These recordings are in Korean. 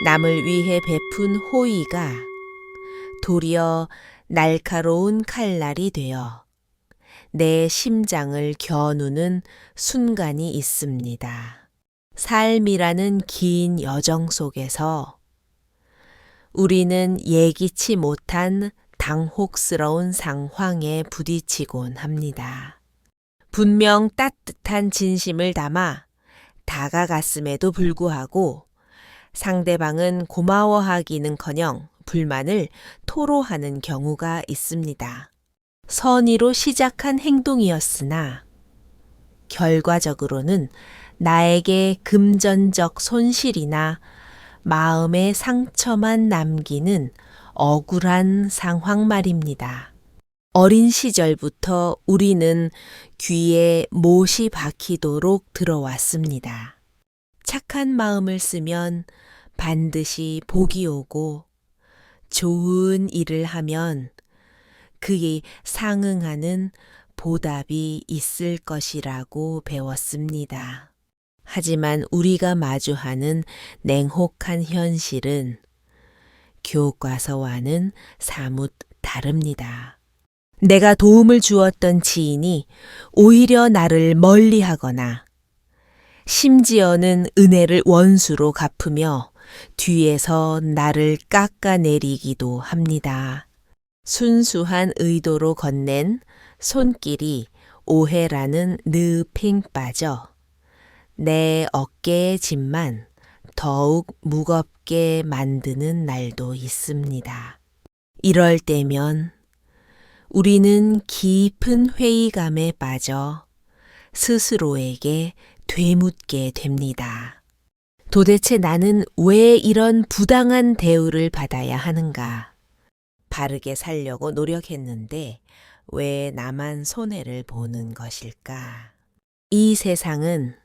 남을 위해 베푼 호의가 도리어 날카로운 칼날이 되어 내 심장을 겨누는 순간이 있습니다. 삶이라는 긴 여정 속에서 우리는 예기치 못한 당혹스러운 상황에 부딪히곤 합니다. 분명 따뜻한 진심을 담아 다가갔음에도 불구하고 상대방은 고마워하기는커녕 불만을 토로하는 경우가 있습니다. 선의로 시작한 행동이었으나 결과적으로는 나에게 금전적 손실이나 마음의 상처만 남기는 억울한 상황 말입니다. 어린 시절부터 우리는 귀에 못이 박히도록 들어왔습니다. 착한 마음을 쓰면 반드시 복이 오고 좋은 일을 하면 그에 상응하는 보답이 있을 것이라고 배웠습니다. 하지만 우리가 마주하는 냉혹한 현실은 교과서와는 사뭇 다릅니다. 내가 도움을 주었던 지인이 오히려 나를 멀리하거나 심지어는 은혜를 원수로 갚으며 뒤에서 나를 깎아내리기도 합니다. 순수한 의도로 건넨 손길이 오해라는 늪에 빠져 내 어깨의 짐만 더욱 무겁게 만드는 날도 있습니다. 이럴 때면 우리는 깊은 회의감에 빠져 스스로에게 되묻게 됩니다. 도대체 나는 왜 이런 부당한 대우를 받아야 하는가? 바르게 살려고 노력했는데 왜 나만 손해를 보는 것일까? 이 세상은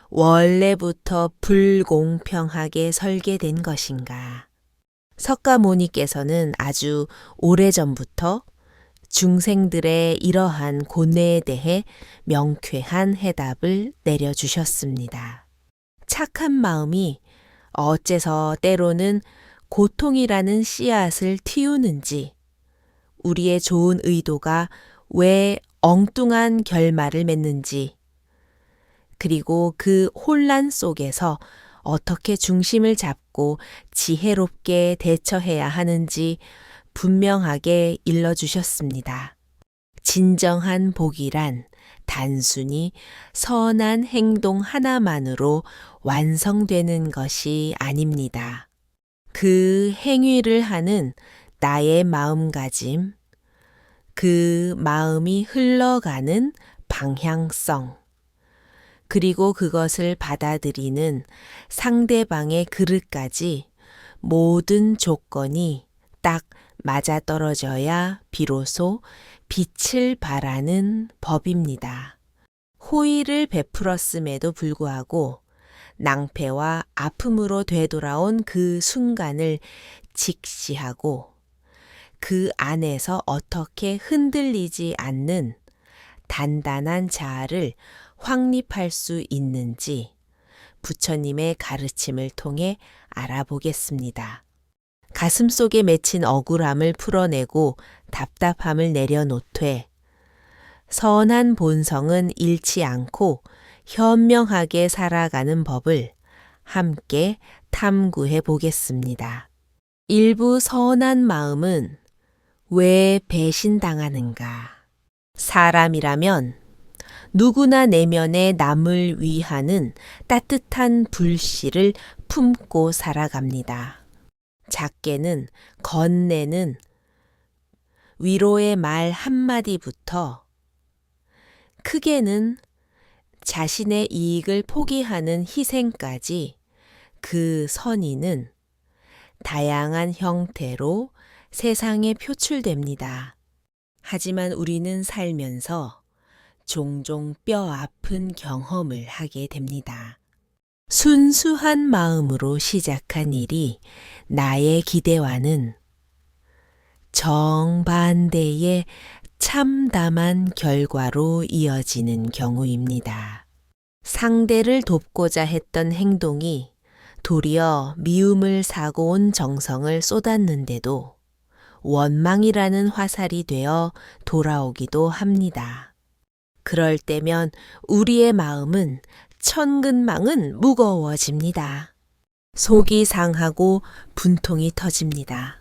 원래부터 불공평하게 설계된 것인가? 석가모니께서는 아주 오래전부터 중생들의 이러한 고뇌에 대해 명쾌한 해답을 내려주셨습니다. 착한 마음이 어째서 때로는 고통이라는 씨앗을 틔우는지, 우리의 좋은 의도가 왜 엉뚱한 결말을 맺는지, 그리고 그 혼란 속에서 어떻게 중심을 잡고 지혜롭게 대처해야 하는지 분명하게 일러주셨습니다. 진정한 복이란 단순히 선한 행동 하나만으로 완성되는 것이 아닙니다. 그 행위를 하는 나의 마음가짐, 그 마음이 흘러가는 방향성, 그리고 그것을 받아들이는 상대방의 그릇까지 모든 조건이 딱 맞아떨어져야 비로소 빛을 발하는 법입니다. 호의를 베풀었음에도 불구하고 낭패와 아픔으로 되돌아온 그 순간을 직시하고 그 안에서 어떻게 흔들리지 않는 단단한 자아를 확립할 수 있는지 부처님의 가르침을 통해 알아보겠습니다. 가슴 속에 맺힌 억울함을 풀어내고 답답함을 내려놓되 선한 본성은 잃지 않고 현명하게 살아가는 법을 함께 탐구해 보겠습니다. 일부 선한 마음은 왜 배신당하는가? 사람이라면 누구나 내면에 남을 위하는 따뜻한 불씨를 품고 살아갑니다. 작게는 건네는 위로의 말 한마디부터 크게는 자신의 이익을 포기하는 희생까지 그 선의는 다양한 형태로 세상에 표출됩니다. 하지만 우리는 살면서 종종 뼈 아픈 경험을 하게 됩니다. 순수한 마음으로 시작한 일이 나의 기대와는 정반대의 참담한 결과로 이어지는 경우입니다. 상대를 돕고자 했던 행동이 도리어 미움을 사고 온 정성을 쏟았는데도 원망이라는 화살이 되어 돌아오기도 합니다. 그럴 때면 우리의 마음은 천근망은 무거워집니다. 속이 상하고 분통이 터집니다.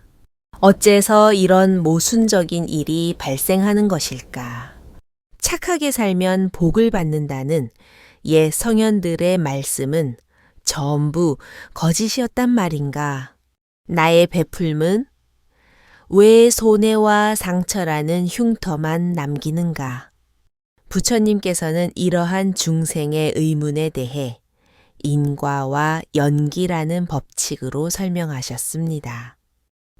어째서 이런 모순적인 일이 발생하는 것일까? 착하게 살면 복을 받는다는 옛 성현들의 말씀은 전부 거짓이었단 말인가? 나의 베풀문? 왜 손해와 상처라는 흉터만 남기는가? 부처님께서는 이러한 중생의 의문에 대해 인과와 연기라는 법칙으로 설명하셨습니다.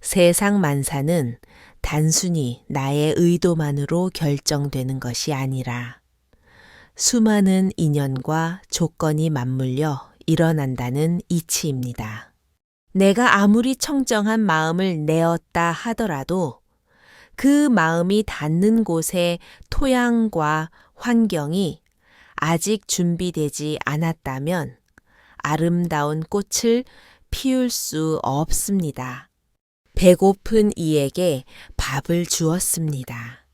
세상 만사는 단순히 나의 의도만으로 결정되는 것이 아니라 수많은 인연과 조건이 맞물려 일어난다는 이치입니다. 내가 아무리 청정한 마음을 내었다 하더라도 그 마음이 닿는 곳의 토양과 환경이 아직 준비되지 않았다면 아름다운 꽃을 피울 수 없습니다. 배고픈 이에게 밥을 주었습니다.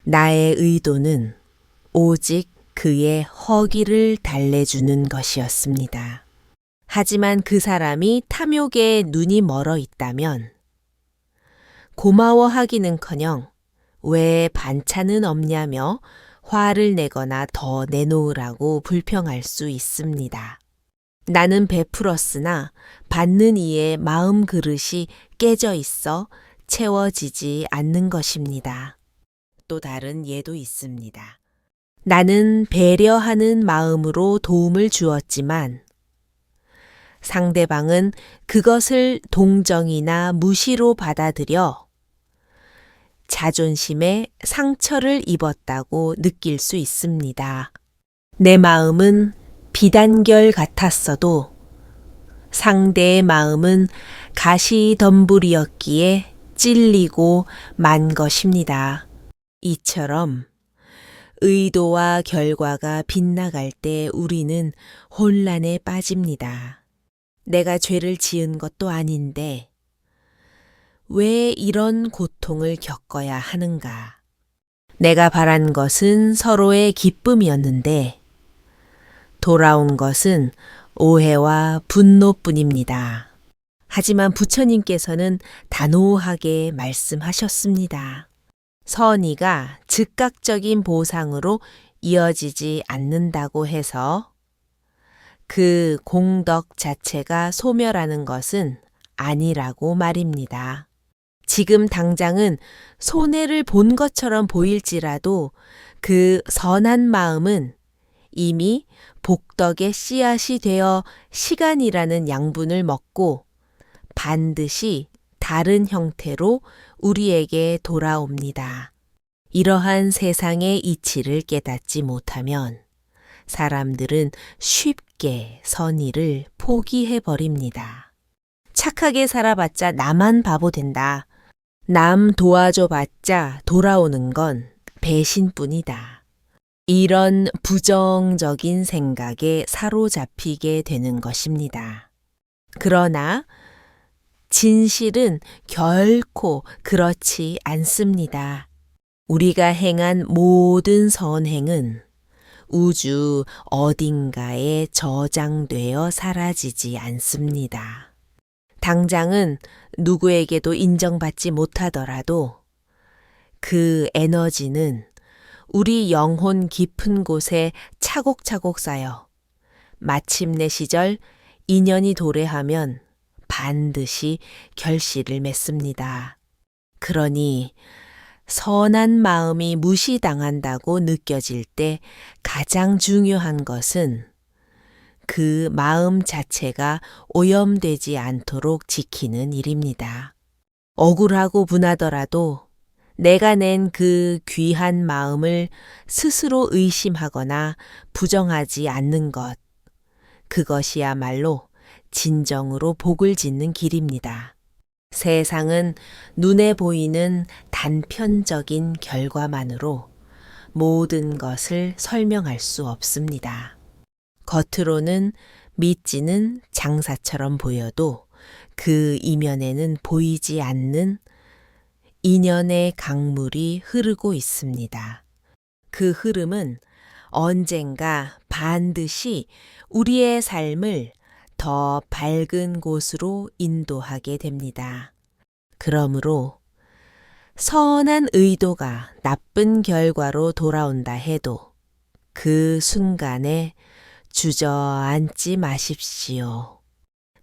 나의 의도는 오직 그의 허기를 달래주는 것이었습니다. 하지만 그 사람이 탐욕에 눈이 멀어 있다면 고마워하기는커녕 왜 반찬은 없냐며 화를 내거나 더 내놓으라고 불평할 수 있습니다. 나는 베풀었으나 받는 이의 마음 그릇이 깨져 있어 채워지지 않는 것입니다. 또 다른 예도 있습니다. 나는 배려하는 마음으로 도움을 주었지만 상대방은 그것을 동정이나 무시로 받아들여 자존심에 상처를 입었다고 느낄 수 있습니다. 내 마음은 비단결 같았어도 상대의 마음은 가시덤불이었기에 찔리고 만 것입니다. 이처럼 의도와 결과가 빗나갈 때 우리는 혼란에 빠집니다. 내가 죄를 지은 것도 아닌데 왜 이런 고통을 겪어야 하는가? 내가 바란 것은 서로의 기쁨이었는데 돌아온 것은 오해와 분노뿐입니다. 하지만 부처님께서는 단호하게 말씀하셨습니다. 선의가 즉각적인 보상으로 이어지지 않는다고 해서 그 공덕 자체가 소멸하는 것은 아니라고 말입니다. 지금 당장은 손해를 본 것처럼 보일지라도 그 선한 마음은 이미 복덕의 씨앗이 되어 시간이라는 양분을 먹고 반드시 다른 형태로 우리에게 돌아옵니다. 이러한 세상의 이치를 깨닫지 못하면 사람들은 쉽게 선의를 포기해버립니다. 착하게 살아봤자 나만 바보 된다. 남 도와줘봤자 돌아오는 건 배신뿐이다. 이런 부정적인 생각에 사로잡히게 되는 것입니다. 그러나 진실은 결코 그렇지 않습니다. 우리가 행한 모든 선행은 우주 어딘가에 저장되어 사라지지 않습니다. 당장은 누구에게도 인정받지 못하더라도 그 에너지는 우리 영혼 깊은 곳에 차곡차곡 쌓여 마침내 시절 인연이 도래하면 반드시 결실을 맺습니다. 그러니 선한 마음이 무시당한다고 느껴질 때 가장 중요한 것은 그 마음 자체가 오염되지 않도록 지키는 일입니다. 억울하고 분하더라도 내가 낸 그 귀한 마음을 스스로 의심하거나 부정하지 않는 것, 그것이야말로 진정으로 복을 짓는 길입니다. 세상은 눈에 보이는 단편적인 결과만으로 모든 것을 설명할 수 없습니다. 겉으로는 미찌는 장사처럼 보여도 그 이면에는 보이지 않는 인연의 강물이 흐르고 있습니다. 그 흐름은 언젠가 반드시 우리의 삶을 더 밝은 곳으로 인도하게 됩니다. 그러므로 선한 의도가 나쁜 결과로 돌아온다 해도 그 순간에 주저앉지 마십시오.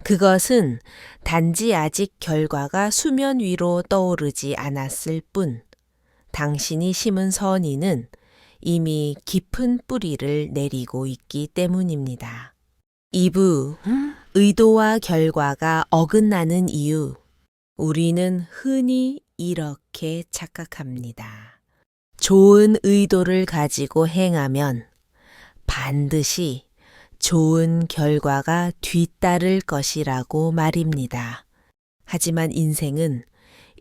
그것은 단지 아직 결과가 수면 위로 떠오르지 않았을 뿐, 당신이 심은 선의는 이미 깊은 뿌리를 내리고 있기 때문입니다. 2부, 의도와 결과가 어긋나는 이유. 우리는 흔히 이렇게 착각합니다. 좋은 의도를 가지고 행하면 반드시 좋은 결과가 뒤따를 것이라고 말입니다. 하지만 인생은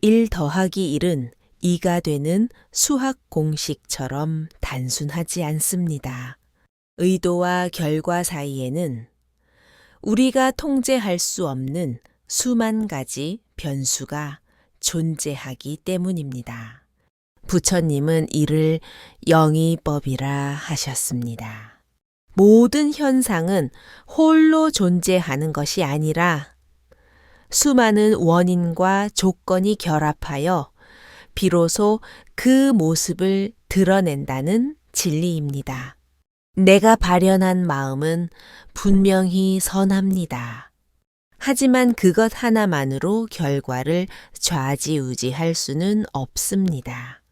1 더하기 1은 2가 되는 수학 공식처럼 단순하지 않습니다. 의도와 결과 사이에는 우리가 통제할 수 없는 수만 가지 변수가 존재하기 때문입니다. 부처님은 이를 영이법이라 하셨습니다. 모든 현상은 홀로 존재하는 것이 아니라 수많은 원인과 조건이 결합하여 비로소 그 모습을 드러낸다는 진리입니다. 내가 발현한 마음은 분명히 선합니다. 하지만 그것 하나만으로 결과를 좌지우지할 수는 없습니다.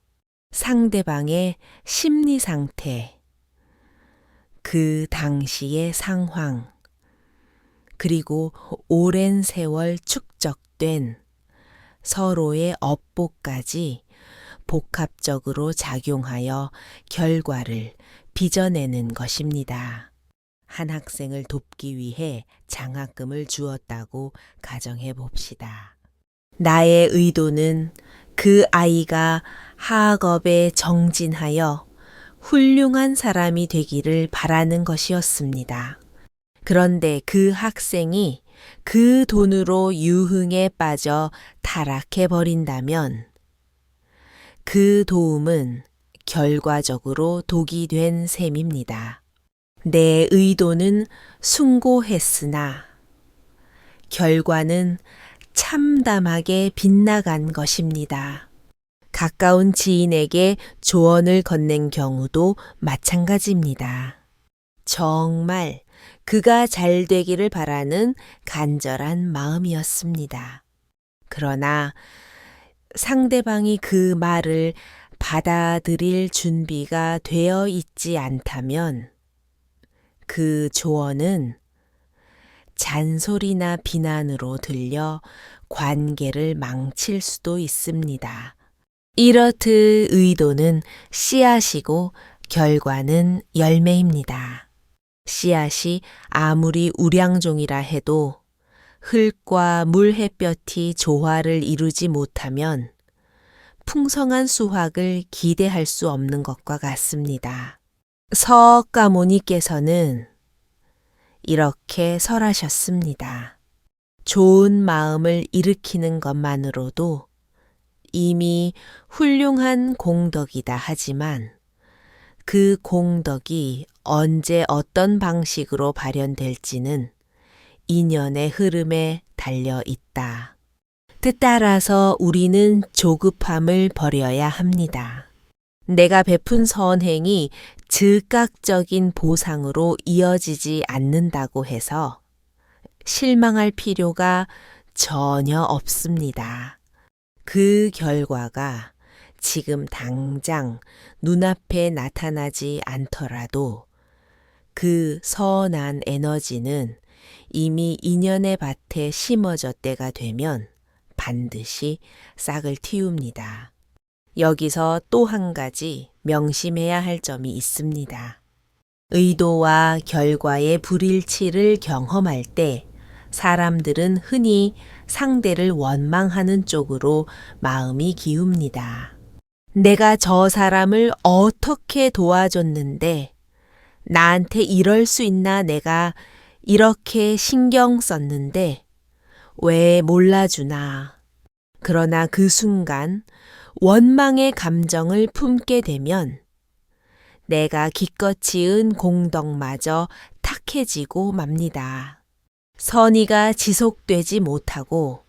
상대방의 심리 상태, 그 당시의 상황, 그리고 오랜 세월 축적된 서로의 업보까지 복합적으로 작용하여 결과를 빚어내는 것입니다. 한 학생을 돕기 위해 장학금을 주었다고 가정해 봅시다. 나의 의도는 그 아이가 학업에 정진하여 훌륭한 사람이 되기를 바라는 것이었습니다. 그런데 그 학생이 그 돈으로 유흥에 빠져 타락해 버린다면 그 도움은 결과적으로 독이 된 셈입니다. 내 의도는 숭고했으나 결과는 참담하게 빗나간 것입니다. 가까운 지인에게 조언을 건넨 경우도 마찬가지입니다. 정말 그가 잘 되기를 바라는 간절한 마음이었습니다. 그러나 상대방이 그 말을 받아들일 준비가 되어 있지 않다면 그 조언은 잔소리나 비난으로 들려 관계를 망칠 수도 있습니다. 이렇듯 의도는 씨앗이고 결과는 열매입니다. 씨앗이 아무리 우량종이라 해도 흙과 물 햇볕이 조화를 이루지 못하면 풍성한 수확을 기대할 수 없는 것과 같습니다. 서가모니께서는 이렇게 설하셨습니다. 좋은 마음을 일으키는 것만으로도 이미 훌륭한 공덕이다 하지만 그 공덕이 언제 어떤 방식으로 발현될지는 인연의 흐름에 달려 있다. 따라서 우리는 조급함을 버려야 합니다. 내가 베푼 선행이 즉각적인 보상으로 이어지지 않는다고 해서 실망할 필요가 전혀 없습니다. 그 결과가 지금 당장 눈앞에 나타나지 않더라도 그 선한 에너지는 이미 인연의 밭에 심어질 때가 되면 반드시 싹을 틔웁니다. 여기서 또 한 가지 명심해야 할 점이 있습니다. 의도와 결과의 불일치를 경험할 때 사람들은 흔히 상대를 원망하는 쪽으로 마음이 기웁니다. 내가 저 사람을 어떻게 도와줬는데 나한테 이럴 수 있나 내가 이렇게 신경 썼는데 왜 몰라주나. 그러나 그 순간 원망의 감정을 품게 되면 내가 기껏 지은 공덕마저 탁해지고 맙니다. 선의가 지속되지 못하고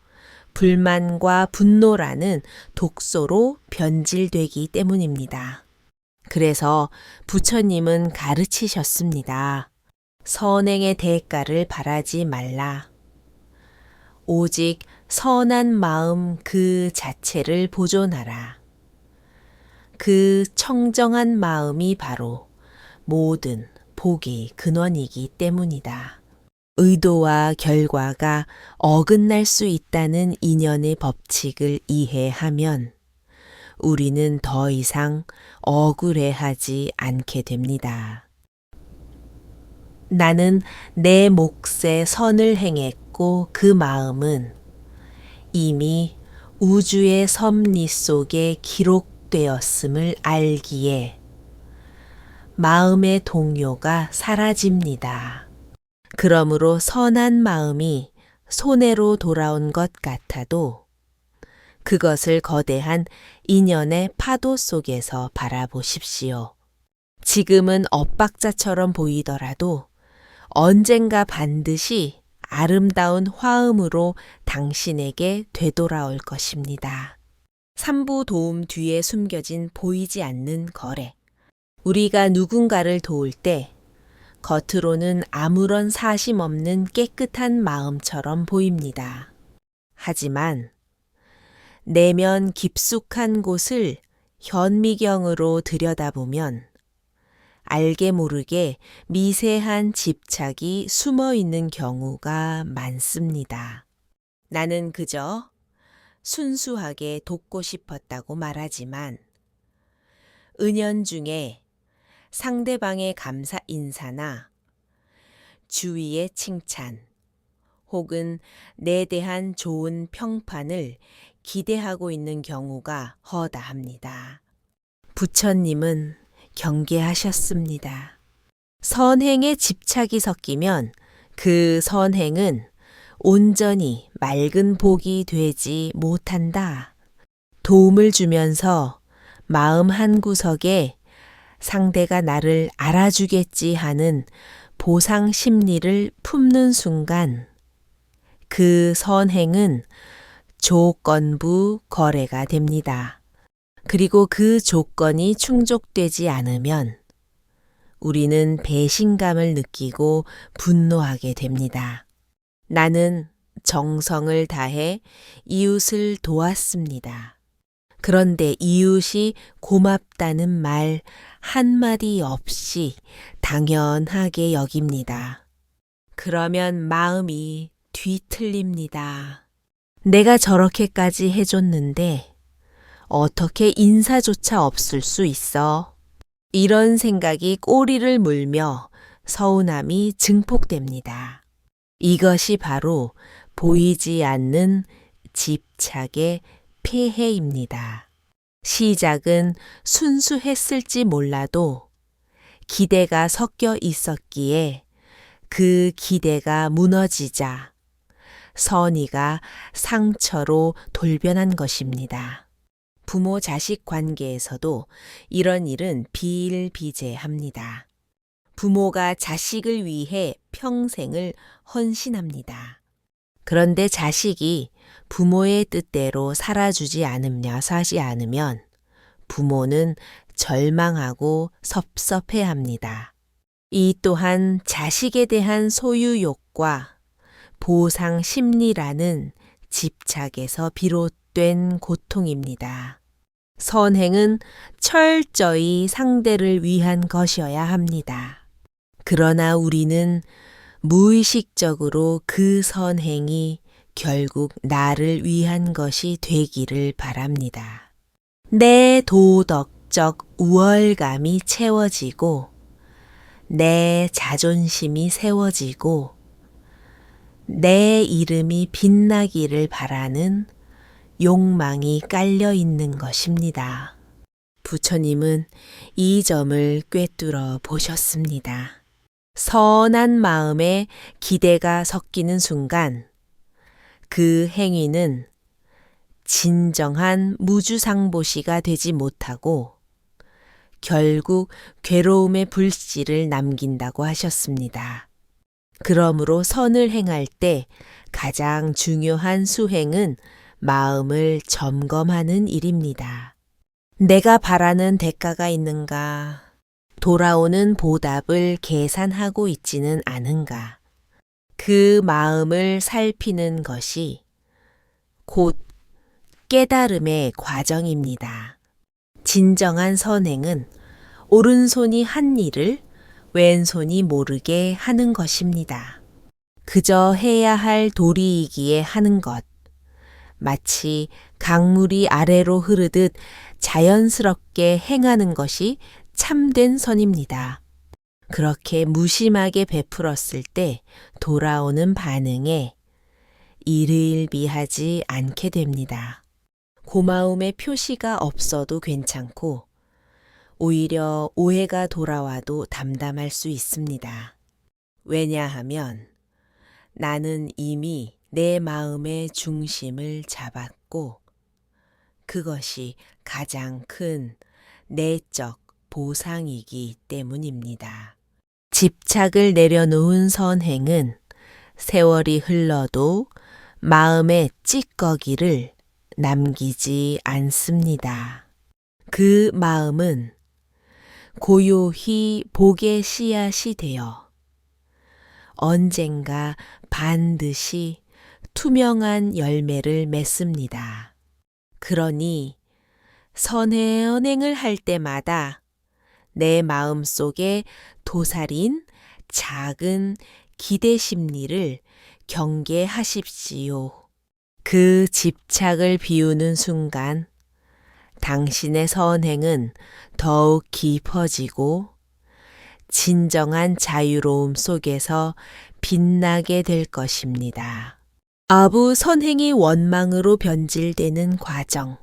불만과 분노라는 독소로 변질되기 때문입니다. 그래서 부처님은 가르치셨습니다. 선행의 대가를 바라지 말라. 오직 선한 마음 그 자체를 보존하라. 그 청정한 마음이 바로 모든 복의 근원이기 때문이다. 의도와 결과가 어긋날 수 있다는 인연의 법칙을 이해하면 우리는 더 이상 억울해하지 않게 됩니다. 나는 내 몫에 선을 행했고 그 마음은 이미 우주의 섭리 속에 기록되었음을 알기에 마음의 동요가 사라집니다. 그러므로 선한 마음이 손해로 돌아온 것 같아도 그것을 거대한 인연의 파도 속에서 바라보십시오. 지금은 엇박자처럼 보이더라도 언젠가 반드시 아름다운 화음으로 당신에게 되돌아올 것입니다. 삼부 도움 뒤에 숨겨진 보이지 않는 거래. 우리가 누군가를 도울 때 겉으로는 아무런 사심 없는 깨끗한 마음처럼 보입니다. 하지만 내면 깊숙한 곳을 현미경으로 들여다보면 알게 모르게 미세한 집착이 숨어 있는 경우가 많습니다. 나는 그저 순수하게 돕고 싶었다고 말하지만 은연중에 상대방의 감사 인사나 주위의 칭찬 혹은 내 대한 좋은 평판을 기대하고 있는 경우가 허다합니다. 부처님은 경계하셨습니다. 선행에 집착이 섞이면 그 선행은 온전히 맑은 복이 되지 못한다. 도움을 주면서 마음 한구석에 상대가 나를 알아주겠지 하는 보상 심리를 품는 순간 그 선행은 조건부 거래가 됩니다. 그리고 그 조건이 충족되지 않으면 우리는 배신감을 느끼고 분노하게 됩니다. 나는 정성을 다해 이웃을 도왔습니다. 그런데 이웃이 고맙다는 말 한마디 없이 당연하게 여깁니다. 그러면 마음이 뒤틀립니다. 내가 저렇게까지 해줬는데 어떻게 인사조차 없을 수 있어? 이런 생각이 꼬리를 물며 서운함이 증폭됩니다. 이것이 바로 보이지 않는 집착의 폐해입니다. 시작은 순수했을지 몰라도 기대가 섞여 있었기에 그 기대가 무너지자 선의가 상처로 돌변한 것입니다. 부모 자식 관계에서도 이런 일은 비일비재합니다. 부모가 자식을 위해 평생을 헌신합니다. 그런데 자식이 부모의 뜻대로 살아주지 않으며 사지 않으면 부모는 절망하고 섭섭해합니다. 이 또한 자식에 대한 소유욕과 보상 심리라는 집착에서 비롯된 고통입니다. 선행은 철저히 상대를 위한 것이어야 합니다. 그러나 우리는 무의식적으로 그 선행이 결국 나를 위한 것이 되기를 바랍니다. 내 도덕적 우월감이 채워지고 내 자존심이 세워지고 내 이름이 빛나기를 바라는 욕망이 깔려 있는 것입니다. 부처님은 이 점을 꿰뚫어 보셨습니다. 선한 마음에 기대가 섞이는 순간 그 행위는 진정한 무주상보시가 되지 못하고 결국 괴로움의 불씨를 남긴다고 하셨습니다. 그러므로 선을 행할 때 가장 중요한 수행은 마음을 점검하는 일입니다. 내가 바라는 대가가 있는가? 돌아오는 보답을 계산하고 있지는 않은가? 그 마음을 살피는 것이 곧 깨달음의 과정입니다. 진정한 선행은 오른손이 한 일을 왼손이 모르게 하는 것입니다. 그저 해야 할 도리이기에 하는 것. 마치 강물이 아래로 흐르듯 자연스럽게 행하는 것이 참된 선입니다. 그렇게 무심하게 베풀었을 때 돌아오는 반응에 일희일비하지 않게 됩니다. 고마움의 표시가 없어도 괜찮고 오히려 오해가 돌아와도 담담할 수 있습니다. 왜냐하면 나는 이미 내 마음의 중심을 잡았고 그것이 가장 큰 내적 보상이기 때문입니다. 집착을 내려놓은 선행은 세월이 흘러도 마음의 찌꺼기를 남기지 않습니다. 그 마음은 고요히 복의 씨앗이 되어 언젠가 반드시 투명한 열매를 맺습니다. 그러니 선행을 할 때마다 내 마음 속에 도사린 작은 기대 심리를 경계하십시오. 그 집착을 비우는 순간 당신의 선행은 더욱 깊어지고 진정한 자유로움 속에서 빛나게 될 것입니다. 아부 선행이 원망으로 변질되는 과정.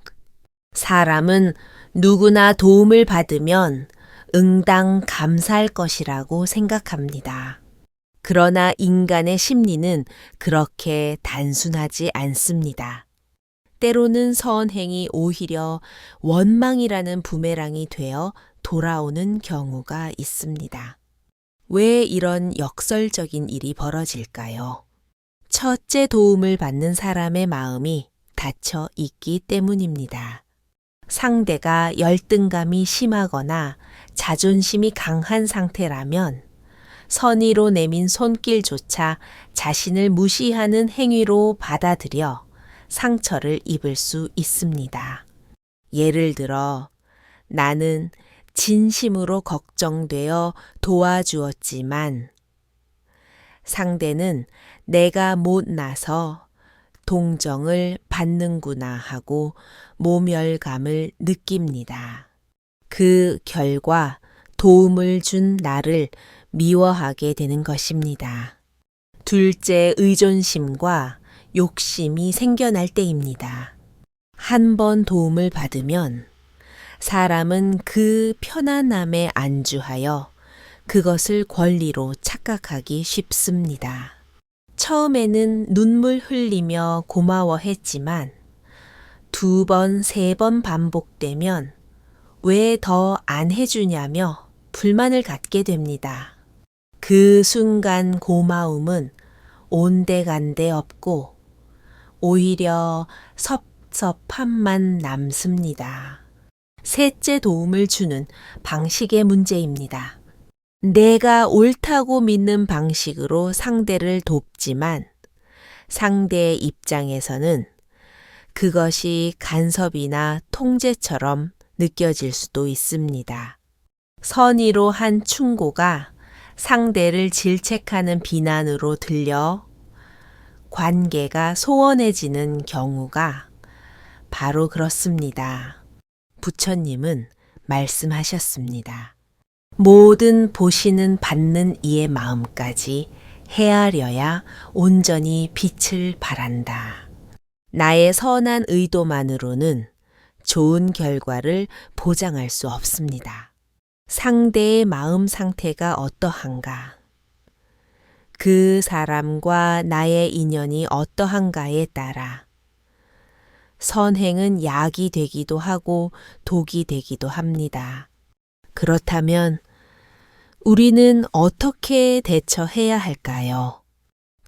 사람은 누구나 도움을 받으면 응당 감사할 것이라고 생각합니다. 그러나 인간의 심리는 그렇게 단순하지 않습니다. 때로는 선행이 오히려 원망이라는 부메랑이 되어 돌아오는 경우가 있습니다. 왜 이런 역설적인 일이 벌어질까요? 첫째 도움을 받는 사람의 마음이 닫혀 있기 때문입니다. 상대가 열등감이 심하거나 자존심이 강한 상태라면 선의로 내민 손길조차 자신을 무시하는 행위로 받아들여 상처를 입을 수 있습니다. 예를 들어 나는 진심으로 걱정되어 도와주었지만 상대는 내가 못나서 동정을 받는구나 하고 모멸감을 느낍니다. 그 결과 도움을 준 나를 미워하게 되는 것입니다. 둘째, 의존심과 욕심이 생겨날 때입니다. 한 번 도움을 받으면 사람은 그 편안함에 안주하여 그것을 권리로 착각하기 쉽습니다. 처음에는 눈물 흘리며 고마워했지만 2번, 3번 반복되면 왜 더 안 해주냐며 불만을 갖게 됩니다. 그 순간 고마움은 온데간데 없고 오히려 섭섭함만 남습니다. 셋째, 도움을 주는 방식의 문제입니다. 내가 옳다고 믿는 방식으로 상대를 돕지만 상대의 입장에서는 그것이 간섭이나 통제처럼 느껴질 수도 있습니다. 선의로 한 충고가 상대를 질책하는 비난으로 들려 관계가 소원해지는 경우가 바로 그렇습니다. 부처님은 말씀하셨습니다. 모든 보시는 받는 이의 마음까지 헤아려야 온전히 빛을 발한다. 나의 선한 의도만으로는 좋은 결과를 보장할 수 없습니다. 상대의 마음 상태가 어떠한가? 그 사람과 나의 인연이 어떠한가에 따라 선행은 약이 되기도 하고 독이 되기도 합니다. 그렇다면 우리는 어떻게 대처해야 할까요?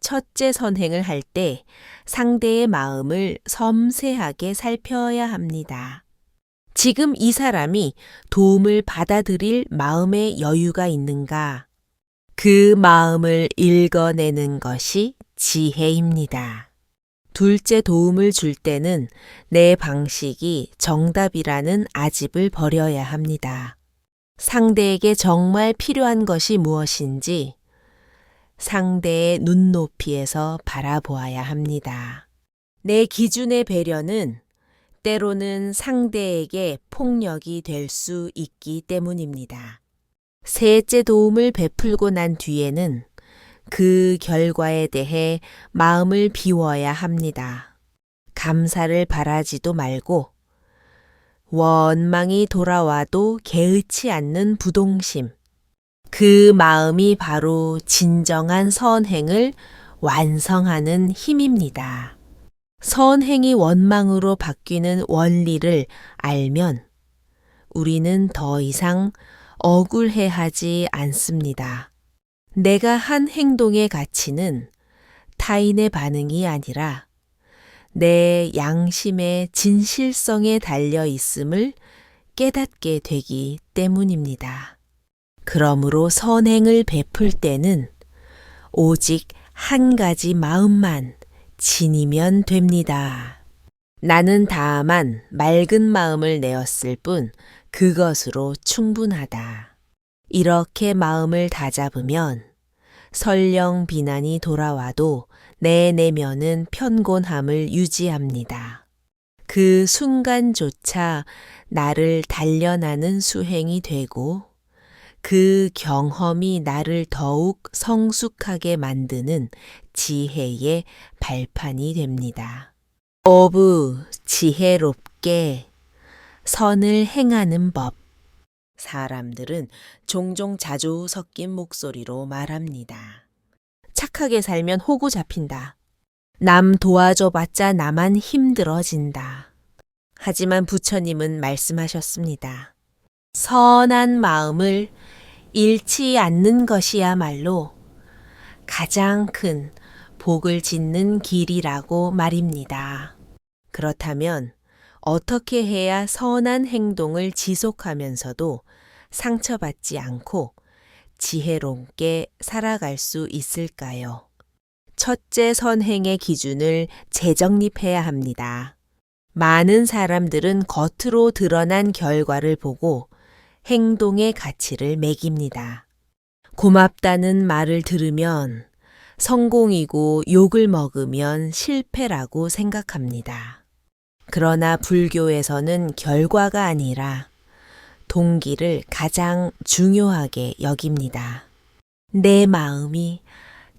첫째 선행을 할 때 상대의 마음을 섬세하게 살펴야 합니다. 지금 이 사람이 도움을 받아들일 마음의 여유가 있는가? 그 마음을 읽어내는 것이 지혜입니다. 둘째 도움을 줄 때는 내 방식이 정답이라는 아집을 버려야 합니다. 상대에게 정말 필요한 것이 무엇인지 상대의 눈높이에서 바라보아야 합니다. 내 기준의 배려는 때로는 상대에게 폭력이 될 수 있기 때문입니다. 셋째 도움을 베풀고 난 뒤에는 그 결과에 대해 마음을 비워야 합니다. 감사를 바라지도 말고 원망이 돌아와도 개의치 않는 부동심. 그 마음이 바로 진정한 선행을 완성하는 힘입니다. 선행이 원망으로 바뀌는 원리를 알면 우리는 더 이상 억울해하지 않습니다. 내가 한 행동의 가치는 타인의 반응이 아니라 내 양심의 진실성에 달려 있음을 깨닫게 되기 때문입니다. 그러므로 선행을 베풀 때는 오직 한 가지 마음만 지니면 됩니다. 나는 다만 맑은 마음을 내었을 뿐 그것으로 충분하다. 이렇게 마음을 다잡으면 설령 비난이 돌아와도 내 내면은 편곤함을 유지합니다. 그 순간조차 나를 단련하는 수행이 되고 그 경험이 나를 더욱 성숙하게 만드는 지혜의 발판이 됩니다. 오브 지혜롭게 선을 행하는 법. 사람들은 종종 자주 섞인 목소리로 말합니다. 착하게 살면 호구 잡힌다. 남 도와줘봤자 나만 힘들어진다. 하지만 부처님은 말씀하셨습니다. 선한 마음을 잃지 않는 것이야말로 가장 큰 복을 짓는 길이라고 말입니다. 그렇다면 어떻게 해야 선한 행동을 지속하면서도 상처받지 않고 지혜롭게 살아갈 수 있을까요? 첫째 선행의 기준을 재정립해야 합니다. 많은 사람들은 겉으로 드러난 결과를 보고 행동의 가치를 매깁니다. 고맙다는 말을 들으면 성공이고 욕을 먹으면 실패라고 생각합니다. 그러나 불교에서는 결과가 아니라 동기를 가장 중요하게 여깁니다. 내 마음이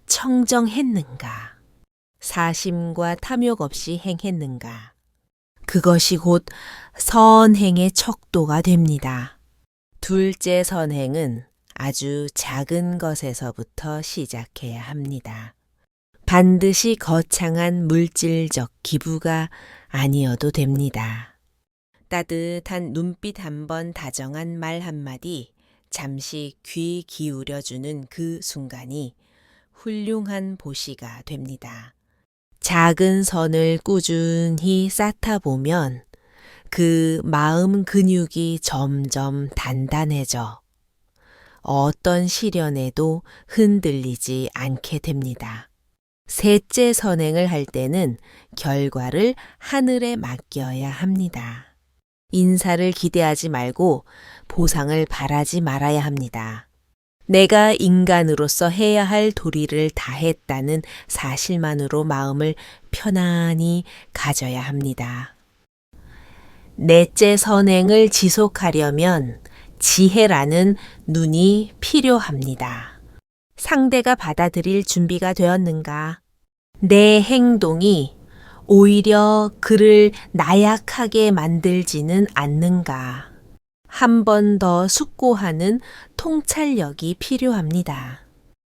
청정했는가? 사심과 탐욕 없이 행했는가? 그것이 곧 선행의 척도가 됩니다. 둘째 선행은 아주 작은 것에서부터 시작해야 합니다. 반드시 거창한 물질적 기부가 아니어도 됩니다. 따뜻한 눈빛 한번 다정한 말 한마디 잠시 귀 기울여주는 그 순간이 훌륭한 보시가 됩니다. 작은 선을 꾸준히 쌓다 보면 그 마음 근육이 점점 단단해져 어떤 시련에도 흔들리지 않게 됩니다. 셋째 선행을 할 때는 결과를 하늘에 맡겨야 합니다. 인사를 기대하지 말고 보상을 바라지 말아야 합니다. 내가 인간으로서 해야 할 도리를 다했다는 사실만으로 마음을 편안히 가져야 합니다. 넷째 선행을 지속하려면 지혜라는 눈이 필요합니다. 상대가 받아들일 준비가 되었는가? 내 행동이 오히려 그를 나약하게 만들지는 않는가? 한 번 더 숙고하는 통찰력이 필요합니다.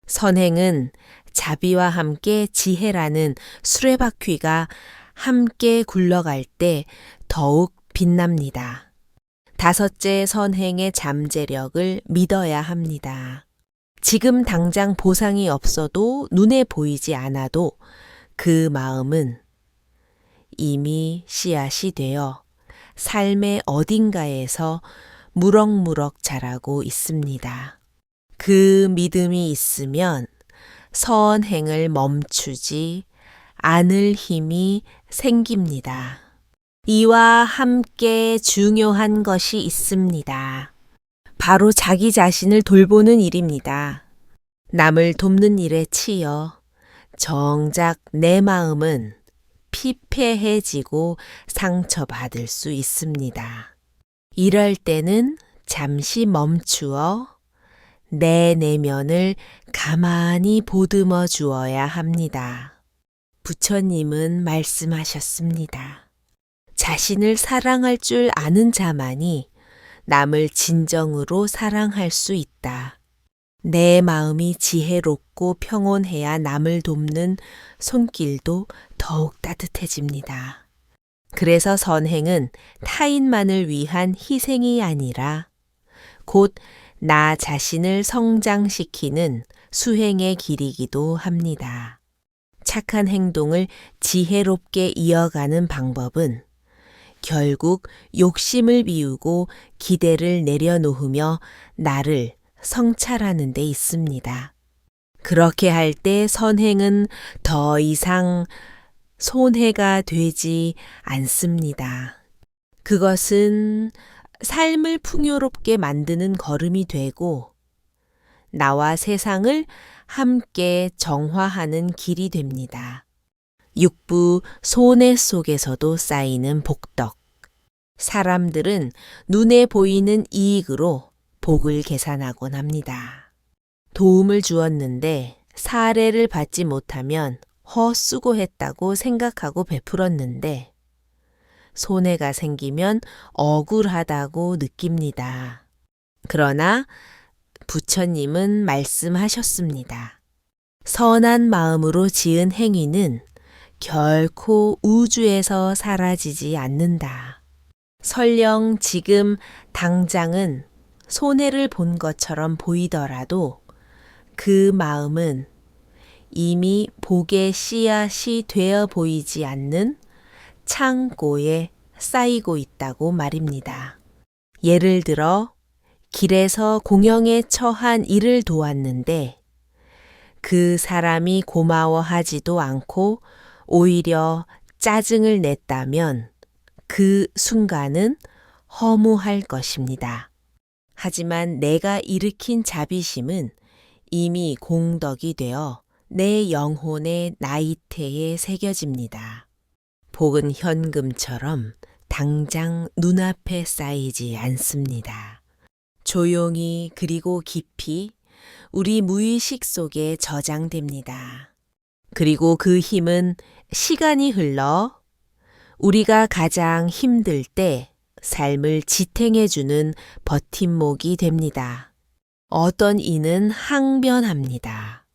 선행은 자비와 함께 지혜라는 수레바퀴가 함께 굴러갈 때 더욱 빛납니다. 다섯째, 선행의 잠재력을 믿어야 합니다. 지금 당장 보상이 없어도 눈에 보이지 않아도 그 마음은 이미 씨앗이 되어 삶의 어딘가에서 무럭무럭 자라고 있습니다. 그 믿음이 있으면 선행을 멈추지 않을 힘이 생깁니다. 이와 함께 중요한 것이 있습니다. 바로 자기 자신을 돌보는 일입니다. 남을 돕는 일에 치여 정작 내 마음은 피폐해지고 상처받을 수 있습니다. 이럴 때는 잠시 멈추어 내 내면을 가만히 보듬어 주어야 합니다. 부처님은 말씀하셨습니다. 자신을 사랑할 줄 아는 자만이 남을 진정으로 사랑할 수 있다. 내 마음이 지혜롭고 평온해야 남을 돕는 손길도 더욱 따뜻해집니다. 그래서 선행은 타인만을 위한 희생이 아니라 곧 나 자신을 성장시키는 수행의 길이기도 합니다. 착한 행동을 지혜롭게 이어가는 방법은 결국 욕심을 비우고 기대를 내려놓으며 나를 성찰하는 데 있습니다. 그렇게 할 때 선행은 더 이상 손해가 되지 않습니다. 그것은 삶을 풍요롭게 만드는 걸음이 되고 나와 세상을 함께 정화하는 길이 됩니다. 육부 손해 속에서도 쌓이는 복덕. 사람들은 눈에 보이는 이익으로 복을 계산하곤 합니다. 도움을 주었는데 사례를 받지 못하면 헛수고했다고 생각하고 베풀었는데 손해가 생기면 억울하다고 느낍니다. 그러나 부처님은 말씀하셨습니다. 선한 마음으로 지은 행위는 결코 우주에서 사라지지 않는다. 설령 지금 당장은 손해를 본 것처럼 보이더라도 그 마음은 이미 복의 씨앗이 되어 보이지 않는 창고에 쌓이고 있다고 말입니다. 예를 들어 길에서 공영에 처한 이를 도왔는데 그 사람이 고마워하지도 않고 오히려 짜증을 냈다면 그 순간은 허무할 것입니다. 하지만 내가 일으킨 자비심은 이미 공덕이 되어 내 영혼의 나이테에 새겨집니다. 복은 현금처럼 당장 눈앞에 쌓이지 않습니다. 조용히 그리고 깊이 우리 무의식 속에 저장됩니다. 그리고 그 힘은 시간이 흘러 우리가 가장 힘들 때 삶을 지탱해주는 버팀목이 됩니다. 어떤 이는 항변합니다.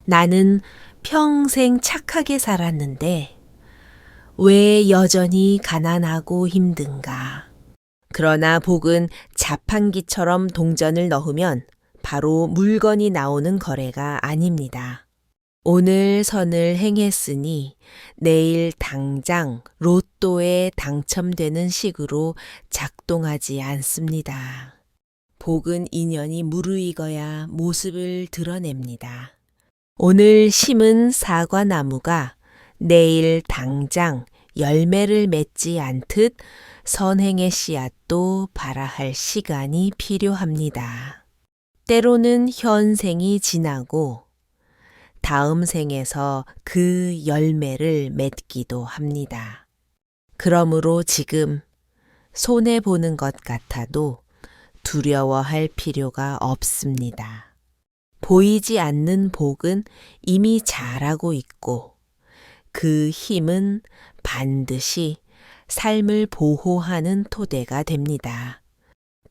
나는 평생 착하게 살았는데 왜 여전히 가난하고 힘든가? 그러나 복은 자판기처럼 동전을 넣으면 바로 물건이 나오는 거래가 아닙니다. 오늘 선을 행했으니 내일 당장 로또에 당첨되는 식으로 작동하지 않습니다. 복은 인연이 무르익어야 모습을 드러냅니다. 오늘 심은 사과나무가 내일 당장 열매를 맺지 않듯 선행의 씨앗도 발아할 시간이 필요합니다. 때로는 현생이 지나고 다음 생에서 그 열매를 맺기도 합니다. 그러므로 지금 손해보는 것 같아도 두려워할 필요가 없습니다. 보이지 않는 복은 이미 자라고 있고 그 힘은 반드시 삶을 보호하는 토대가 됩니다.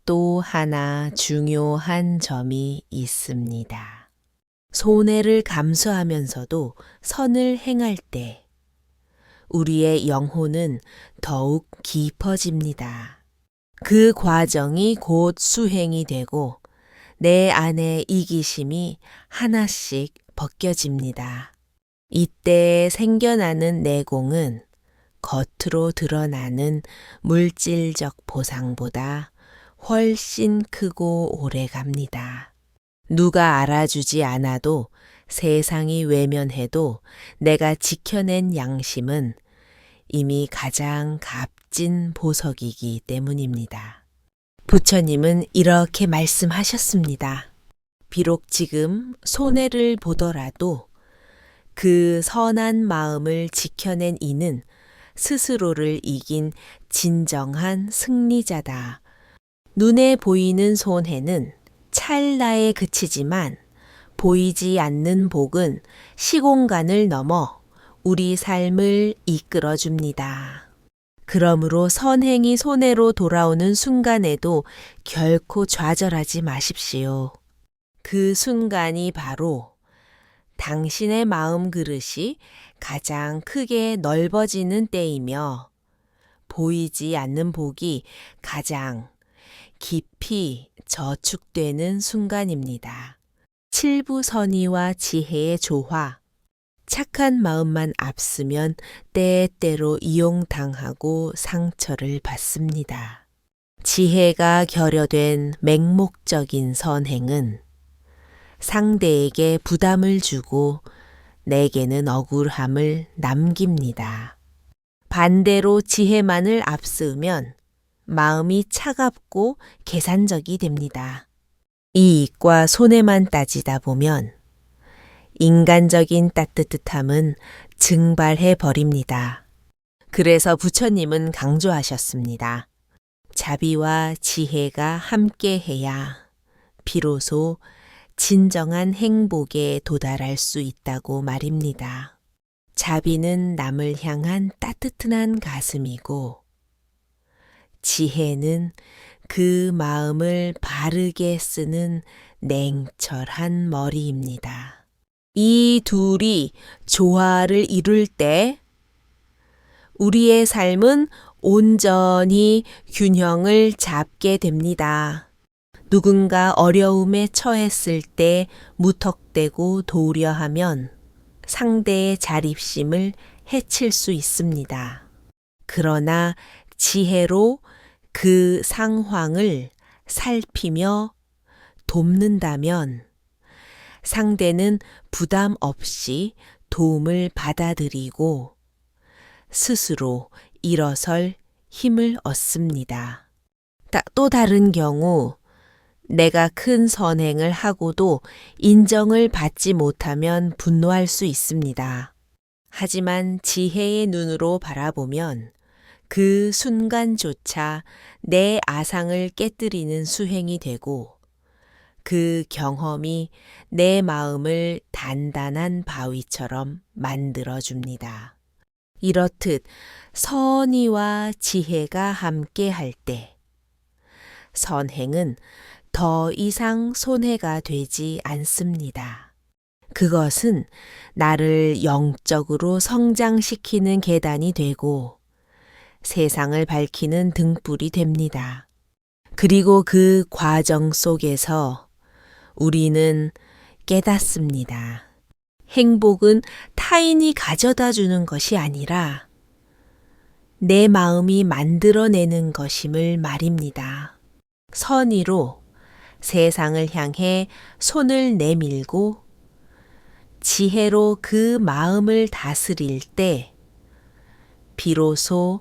또 하나 중요한 점이 있습니다. 손해를 감수하면서도 선을 행할 때 우리의 영혼은 더욱 깊어집니다. 그 과정이 곧 수행이 되고 내 안의 이기심이 하나씩 벗겨집니다. 이때 생겨나는 내공은 겉으로 드러나는 물질적 보상보다 훨씬 크고 오래 갑니다. 누가 알아주지 않아도 세상이 외면해도 내가 지켜낸 양심은 이미 가장 값진 보석이기 때문입니다. 부처님은 이렇게 말씀하셨습니다. 비록 지금 손해를 보더라도 그 선한 마음을 지켜낸 이는 스스로를 이긴 진정한 승리자다. 눈에 보이는 손해는 찰나에 그치지만 보이지 않는 복은 시공간을 넘어 우리 삶을 이끌어 줍니다. 그러므로 선행이 손해로 돌아오는 순간에도 결코 좌절하지 마십시오. 그 순간이 바로 당신의 마음 그릇이 가장 크게 넓어지는 때이며 보이지 않는 복이 가장 깊이 저축되는 순간입니다. 칠부선의와 지혜의 조화, 착한 마음만 앞서면 때때로 이용당하고 상처를 받습니다. 지혜가 결여된 맹목적인 선행은 상대에게 부담을 주고 내게는 억울함을 남깁니다. 반대로 지혜만을 앞세우면 마음이 차갑고 계산적이 됩니다. 이익과 손해만 따지다 보면 인간적인 따뜻함은 증발해 버립니다. 그래서 부처님은 강조하셨습니다. 자비와 지혜가 함께해야 비로소 진정한 행복에 도달할 수 있다고 말입니다. 자비는 남을 향한 따뜻한 가슴이고 지혜는 그 마음을 바르게 쓰는 냉철한 머리입니다. 이 둘이 조화를 이룰 때 우리의 삶은 온전히 균형을 잡게 됩니다. 누군가 어려움에 처했을 때 무턱대고 도우려 하면 상대의 자립심을 해칠 수 있습니다. 그러나 지혜로 그 상황을 살피며 돕는다면 상대는 부담 없이 도움을 받아들이고 스스로 일어설 힘을 얻습니다. 또 다른 경우 내가 큰 선행을 하고도 인정을 받지 못하면 분노할 수 있습니다. 하지만 지혜의 눈으로 바라보면 그 순간조차 내 아상을 깨뜨리는 수행이 되고 그 경험이 내 마음을 단단한 바위처럼 만들어줍니다. 이렇듯 선의와 지혜가 함께할 때 선행은 더 이상 손해가 되지 않습니다. 그것은 나를 영적으로 성장시키는 계단이 되고 세상을 밝히는 등불이 됩니다. 그리고 그 과정 속에서 우리는 깨닫습니다. 행복은 타인이 가져다 주는 것이 아니라 내 마음이 만들어내는 것임을 말입니다. 선의로 세상을 향해 손을 내밀고 지혜로 그 마음을 다스릴 때 비로소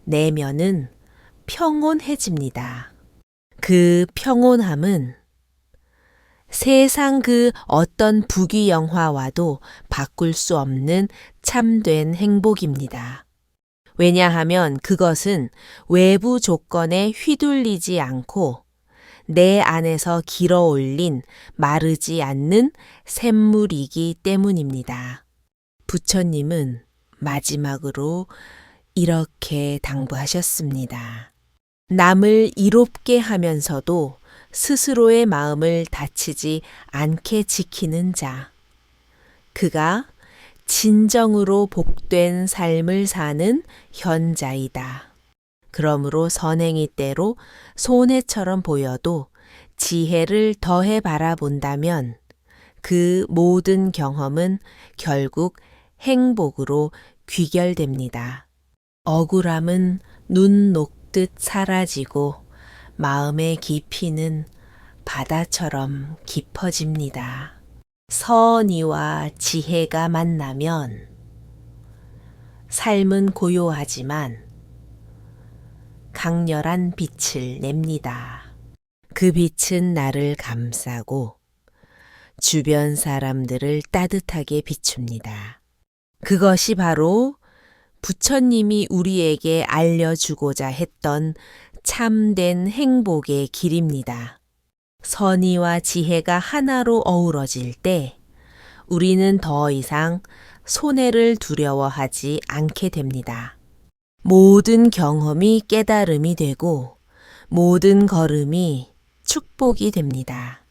내면은 평온해집니다. 그 평온함은 세상 그 어떤 부귀영화와도 바꿀 수 없는 참된 행복입니다. 왜냐하면 그것은 외부 조건에 휘둘리지 않고 내 안에서 길어올린 마르지 않는 샘물이기 때문입니다. 부처님은 마지막으로 이렇게 당부하셨습니다. 남을 이롭게 하면서도 스스로의 마음을 다치지 않게 지키는 자, 그가 진정으로 복된 삶을 사는 현자이다. 그러므로 선행이 때로 손해처럼 보여도 지혜를 더해 바라본다면 그 모든 경험은 결국 행복으로 귀결됩니다. 억울함은 눈 녹듯 사라지고 마음의 깊이는 바다처럼 깊어집니다. 선의와 지혜가 만나면 삶은 고요하지만 강렬한 빛을 냅니다. 그 빛은 나를 감싸고 주변 사람들을 따뜻하게 비춥니다. 그것이 바로 부처님이 우리에게 알려주고자 했던 참된 행복의 길입니다. 선의와 지혜가 하나로 어우러질 때 우리는 더 이상 손해를 두려워하지 않게 됩니다. 모든 경험이 깨달음이 되고 모든 걸음이 축복이 됩니다.